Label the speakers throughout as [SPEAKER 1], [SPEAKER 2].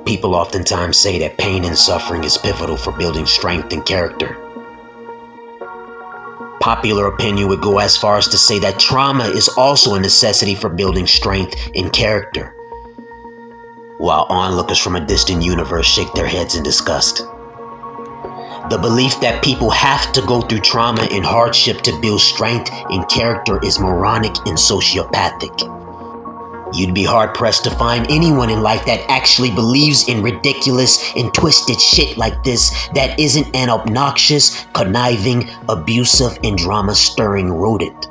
[SPEAKER 1] People oftentimes say that pain and suffering is pivotal for building strength and character. Popular opinion would go as far as to say that trauma is also a necessity for building strength and character, while onlookers from a distant universe shake their heads in disgust. The belief that people have to go through trauma and hardship to build strength and character is moronic and sociopathic. You'd be hard-pressed to find anyone in life that actually believes in ridiculous and twisted shit like this that isn't an obnoxious, conniving, abusive, and drama-stirring rodent.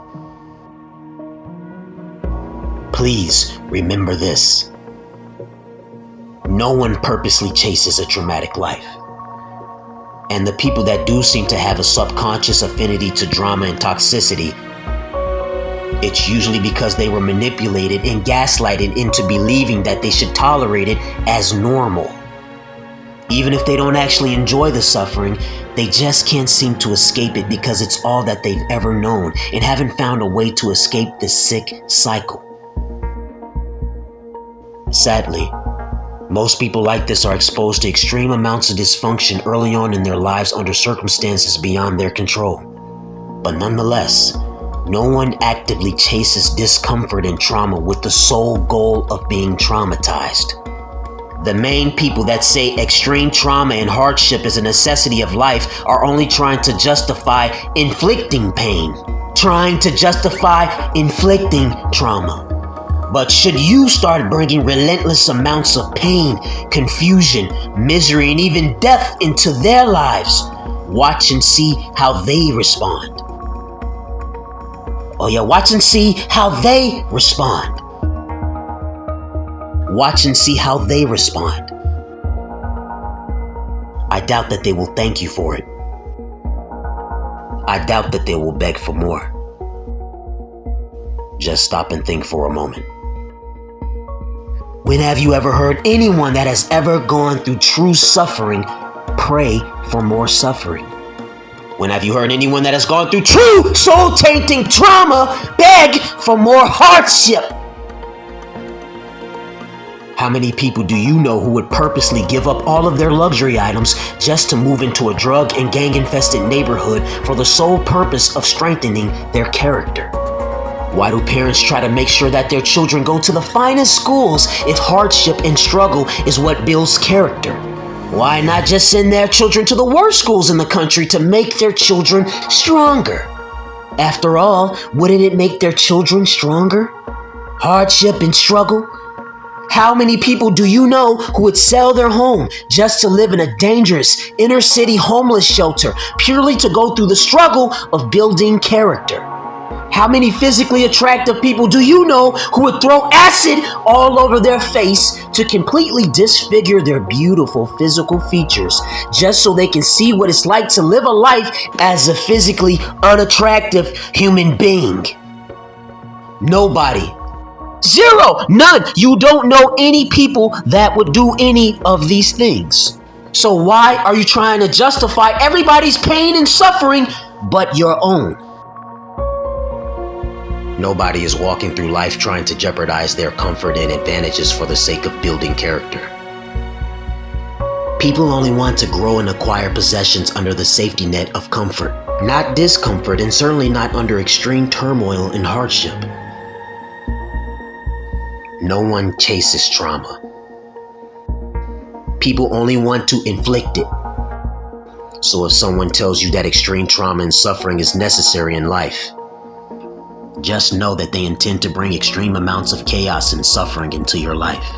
[SPEAKER 1] Please remember this. No one purposely chases a traumatic life. And the people that do seem to have a subconscious affinity to drama and toxicity, it's usually because they were manipulated and gaslighted into believing that they should tolerate it as normal. Even if they don't actually enjoy the suffering, they just can't seem to escape it because it's all that they've ever known and haven't found a way to escape this sick cycle. Sadly, most people like this are exposed to extreme amounts of dysfunction early on in their lives under circumstances beyond their control. But nonetheless, no one actively chases discomfort and trauma with the sole goal of being traumatized. The main people that say extreme trauma and hardship is a necessity of life are only trying to justify inflicting pain, trying to justify inflicting trauma. But should you start bringing relentless amounts of pain, confusion, misery, and even death into their lives, watch and see how they respond. Oh yeah, watch and see how they respond. Watch and see how they respond. I doubt that they will thank you for it. I doubt that they will beg for more. Just stop and think for a moment. When have you ever heard anyone that has ever gone through true suffering pray for more suffering? When have you heard anyone that has gone through true soul-tainting trauma beg for more hardship? How many people do you know who would purposely give up all of their luxury items just to move into a drug and gang-infested neighborhood for the sole purpose of strengthening their character? Why do parents try to make sure that their children go to the finest schools if hardship and struggle is what builds character? Why not just send their children to the worst schools in the country to make their children stronger? After all, wouldn't it make their children stronger? Hardship and struggle? How many people do you know who would sell their home just to live in a dangerous inner city homeless shelter purely to go through the struggle of building character? How many physically attractive people do you know who would throw acid all over their face to completely disfigure their beautiful physical features just so they can see what it's like to live a life as a physically unattractive human being? Nobody. Zero. None. You don't know any people that would do any of these things. So why are you trying to justify everybody's pain and suffering but your own? Nobody is walking through life trying to jeopardize their comfort and advantages for the sake of building character. People only want to grow and acquire possessions under the safety net of comfort, not discomfort, and certainly not under extreme turmoil and hardship. No one chases trauma. People only want to inflict it. So if someone tells you that extreme trauma and suffering is necessary in life, just know that they intend to bring extreme amounts of chaos and suffering into your life.